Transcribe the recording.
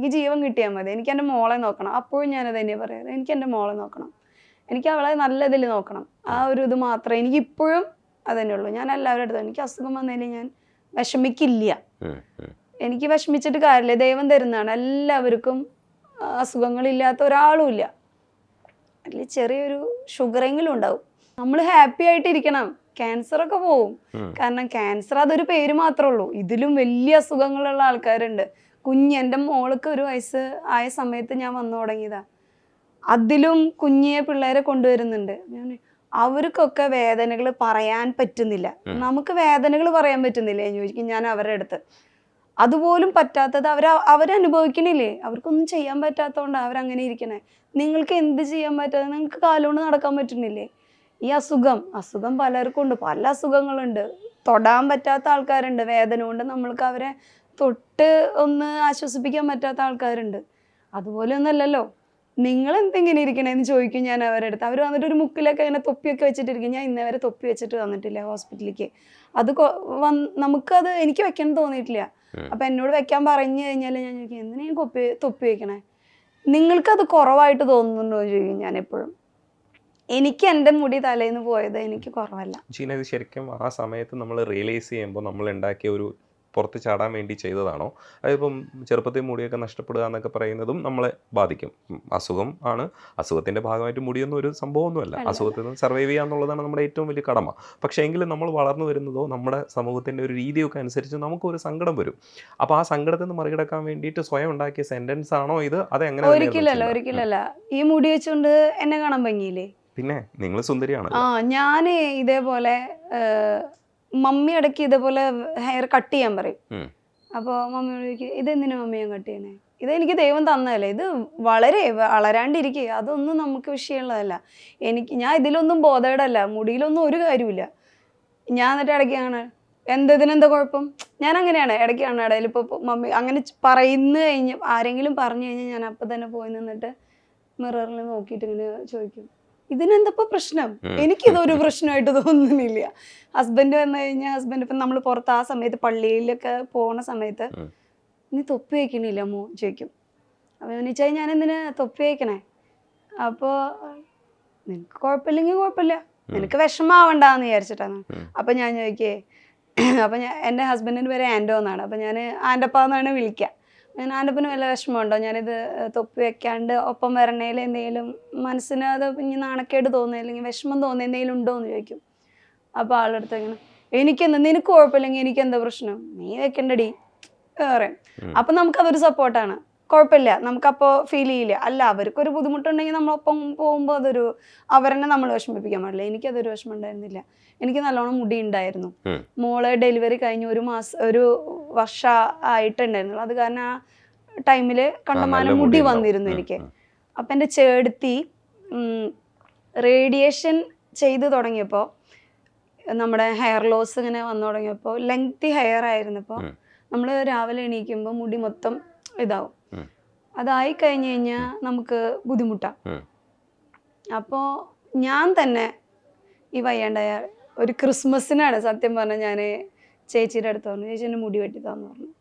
എനിക്ക് ജീവൻ കിട്ടിയാൽ മതി, എനിക്ക് എൻ്റെ മോളെ നോക്കണം. അപ്പോഴും ഞാനത് തന്നെ പറയാറ്, എനിക്ക് എൻ്റെ മോളെ നോക്കണം, എനിക്ക് അവളെ നല്ല ഇതിൽ നോക്കണം. ആ ഒരു ഇത് മാത്രമേ എനിക്കിപ്പോഴും അത് തന്നെ ഉള്ളൂ. ഞാൻ എല്ലാവരുടെ അടുത്തും എനിക്ക് അസുഖം വന്നതിൽ ഞാൻ വിഷമിക്കില്ല. എനിക്ക് വിഷമിച്ചിട്ട് കാര്യമില്ല, ദൈവം തരുന്നതാണ്. എല്ലാവർക്കും അസുഖങ്ങളില്ലാത്ത ഒരാളും ഇല്ല. അതിൽ ചെറിയൊരു ഷുഗറെങ്കിലും ഉണ്ടാവും. നമ്മൾ ഹാപ്പി ആയിട്ടിരിക്കണം. ക്യാൻസറൊക്കെ പോവും. കാരണം ക്യാൻസർ അതൊരു പേര് മാത്രമേ ഉള്ളൂ. ഇതിലും വലിയ അസുഖങ്ങളുള്ള ആൾക്കാരുണ്ട്. എൻ്റെ മോൾക്ക് 1 വയസ്സ് ആയ സമയത്ത് ഞാൻ വന്നു തുടങ്ങിയതാ. അതിലും കുഞ്ഞിയെ പിള്ളേരെ കൊണ്ടുവരുന്നുണ്ട്. അവർക്കൊക്കെ വേദനകൾ പറയാൻ പറ്റുന്നില്ല. നമുക്ക് വേദനകൾ പറയാൻ പറ്റുന്നില്ലേ എന്ന് ചോദിക്കും ഞാൻ അവരുടെ അടുത്ത്. അതുപോലും പറ്റാത്തത് അവരനുഭവിക്കണില്ലേ. അവർക്കൊന്നും ചെയ്യാൻ പറ്റാത്തതുകൊണ്ട് അവരങ്ങനെ ഇരിക്കണേ. നിങ്ങൾക്ക് എന്ത് ചെയ്യാൻ പറ്റാതെ? നിങ്ങൾക്ക് കാലുകൊണ്ട് നടക്കാൻ പറ്റുന്നില്ലേ? ഈ അസുഖം പലർക്കും ഉണ്ട്, പല അസുഖങ്ങളുണ്ട്. തൊടാൻ പറ്റാത്ത ആൾക്കാരുണ്ട്. വേദന കൊണ്ട് നമ്മൾക്ക് അവരെ തൊട്ട് ഒന്ന് ആശ്വസിപ്പിക്കാൻ പറ്റാത്ത ആൾക്കാരുണ്ട്. അതുപോലെ ഒന്നല്ലല്ലോ. നിങ്ങൾ എന്തെങ്ങനെ ഇരിക്കണേന്ന് ചോദിക്കും ഞാൻ അവരുടെ അടുത്ത്. അവർ വന്നിട്ട് ഒരു മുക്കിലൊക്കെ ഇങ്ങനെ തൊപ്പിയൊക്കെ വെച്ചിട്ടിരിക്കും. ഞാൻ ഇന്നേ വരെ തൊപ്പി വെച്ചിട്ട് വന്നിട്ടില്ല ഹോസ്പിറ്റലിലേക്ക്. അത് നമുക്കത് എനിക്ക് വെക്കാൻ തോന്നിയിട്ടില്ല. അപ്പം എന്നോട് വെക്കാൻ പറഞ്ഞു കഴിഞ്ഞാൽ ഞാൻ ചോദിക്കും, എന്തിനാ തൊപ്പി വെക്കണേ? നിങ്ങൾക്കത് കുറവായിട്ട് തോന്നുന്നുണ്ടോ എന്ന് ചോദിക്കും ഞാൻ എപ്പോഴും. എനിക്ക് എൻ്റെ മുടി തലേന്ന് പോയത് എനിക്ക് കുറവല്ല. ജീന, ഇത് ശരിക്കും ആ സമയത്ത് നമ്മൾ റിയലൈസ് ചെയ്യുമ്പോൾ നമ്മൾ ഉണ്ടാക്കിയ ഒരു പുറത്ത് ചാടാൻ വേണ്ടി ചെയ്തതാണോ? അതിപ്പം ചെറുപ്പത്തിൽ മുടിയൊക്കെ നഷ്ടപ്പെടുക എന്നൊക്കെ പറയുന്നതും നമ്മളെ ബാധിക്കും. അസുഖം ആണ്, അസുഖത്തിൻ്റെ ഭാഗമായിട്ട് മുടിയൊന്നും ഒരു സംഭവമൊന്നുമല്ല. അസുഖത്തിൽ നിന്ന് സർവൈവ് ചെയ്യുക എന്നുള്ളതാണ് നമ്മുടെ ഏറ്റവും വലിയ കടമ. പക്ഷേ എങ്കിലും നമ്മൾ വളർന്നു വരുന്നതോ നമ്മുടെ സമൂഹത്തിൻ്റെ ഒരു രീതിയൊക്കെ അനുസരിച്ച് നമുക്കൊരു സങ്കടം വരും. അപ്പോൾ ആ സങ്കടത്തിൽ നിന്ന് മറികടക്കാൻ വേണ്ടിയിട്ട് സ്വയം ഉണ്ടാക്കിയ സെൻറ്റൻസ് ആണോ ഇത്? അതെങ്ങനെ? ഒരിക്കലല്ല. ഈ മുടി വെച്ചുകൊണ്ട് എന്നെ കാണാൻ ഭംഗിയില്ലേ? പിന്നെ നിങ്ങൾ സുന്ദരിയാണ്. ഞാൻ ഇതേപോലെ മമ്മി ഇടയ്ക്ക് ഇതേപോലെ ഹെയർ കട്ട് ചെയ്യാൻ പറയും. അപ്പോൾ മമ്മിയോട് ചോദിക്കും, ഇതെന്തിനാ മമ്മി ഞാൻ കട്ട് ചെയ്യണേ? ഇതെനിക്ക് ദൈവം തന്നതല്ലേ, ഇത് വളരാണ്ടിരിക്കുക, അതൊന്നും നമുക്ക് വിഷയമുള്ളതല്ല. ഞാൻ ഇതിലൊന്നും ബോധേഡല്ല, മുടിയിലൊന്നും ഒരു കാര്യമില്ല. ഞാൻ എന്നിട്ട് ഇടയ്ക്കാണ് ഇതിനെന്താ കുഴപ്പം? ഞാൻ അങ്ങനെയാണ് ഇടയ്ക്കാണ് ഇടയിൽ. ഇപ്പോൾ മമ്മി അങ്ങനെ ആരെങ്കിലും പറഞ്ഞു കഴിഞ്ഞാൽ ഞാൻ അപ്പം തന്നെ പോയി നിന്നിട്ട് മിററിൽ നോക്കിയിട്ട് ഇങ്ങനെ ചോദിക്കും, ഇതിനെന്തപ്പോ പ്രശ്നം? എനിക്കിതൊരു പ്രശ്നമായിട്ട് തോന്നുന്നില്ല. ഹസ്ബൻഡ് വന്നു കഴിഞ്ഞാൽ ഹസ്ബൻഡ് ഇപ്പം നമ്മൾ പുറത്ത് ആ സമയത്ത് പള്ളിയിലൊക്കെ പോണ സമയത്ത് നീ തൊപ്പി വയ്ക്കണില്ല അമ്മോ ചോദിക്കും. അപ്പോൾ ഞാൻ ചോദിച്ചാൽ ഞാൻ എന്തിനാ തൊപ്പി വയ്ക്കണേ? അപ്പോൾ നിനക്ക് കുഴപ്പമില്ലെങ്കിൽ കുഴപ്പമില്ല, നിനക്ക് വിഷമാവണ്ടെന്ന് വിചാരിച്ചിട്ടാണ്. അപ്പം ഞാൻ ചോദിക്കേ, അപ്പം എൻ്റെ ഹസ്ബൻഡിൻ്റെ പേര് ആൻഡോ എന്നാണ്. അപ്പം ഞാൻ ആൻ്റപ്പ എന്നാണ് വിളിക്കുക. ഞാൻ ആൻ്റപ്പന് വല്ല വിഷമമുണ്ടോ ഞാനിത് തൊപ്പി വെക്കാണ്ട് ഒപ്പം വരണേൽ എന്തെങ്കിലും മനസ്സിന് അത് ഇനി നാണക്കേട് തോന്നുക അല്ലെങ്കിൽ വിഷമം തോന്നുക എന്തെങ്കിലും ഉണ്ടോ എന്ന് ചോദിക്കും. അപ്പോൾ ആളെടുത്ത് ഇങ്ങനെ, നിനക്ക് കുഴപ്പമില്ലെങ്കിൽ എനിക്കെന്താ പ്രശ്നം, നീ വെക്കണ്ടടി പറയും. അപ്പം നമുക്കതൊരു സപ്പോർട്ടാണ്. കുഴപ്പമില്ല, നമുക്കപ്പോൾ ഫീൽ ചെയ്യില്ല. അല്ല, അവർക്കൊരു ബുദ്ധിമുട്ടുണ്ടെങ്കിൽ നമ്മളൊപ്പം പോകുമ്പോൾ അവരെന്നെ നമ്മൾ വിഷമിപ്പിക്കാൻ പാടില്ല. എനിക്കതൊരു വിഷമം ഉണ്ടായിരുന്നില്ല. എനിക്ക് നല്ലോണം മുടി ഉണ്ടായിരുന്നു. മോളെ ഡെലിവറി കഴിഞ്ഞ് 1 വർഷം ആയിട്ടുണ്ടായിരുന്നുള്ളൂ. അത് കാരണം ആ ടൈമിൽ കണ്ടമാനം മുടി വന്നിരുന്നു എനിക്ക്. അപ്പം എൻ്റെ ചേടത്തി റേഡിയേഷൻ ചെയ്ത് തുടങ്ങിയപ്പോൾ, നമ്മുടെ ഹെയർ ലോസ് ഇങ്ങനെ വന്നു തുടങ്ങിയപ്പോൾ, ലെങ്തി ഹെയർ ആയിരുന്നപ്പോൾ നമ്മൾ രാവിലെ എണീക്കുമ്പോൾ മുടി മൊത്തം ഇതാവും. അതായി കഴിഞ്ഞ് കഴിഞ്ഞാൽ നമുക്ക് ബുദ്ധിമുട്ടാണ്. അപ്പോൾ ഞാൻ തന്നെ ഈ വയ്യാണ്ടായ ഒരു ക്രിസ്മസിനാണ് സത്യം പറഞ്ഞാൽ ഞാൻ ചേച്ചിയുടെ അടുത്ത് പറഞ്ഞു, ചേച്ചി എൻ്റെ മുടി വെട്ടി തന്നു പറഞ്ഞു.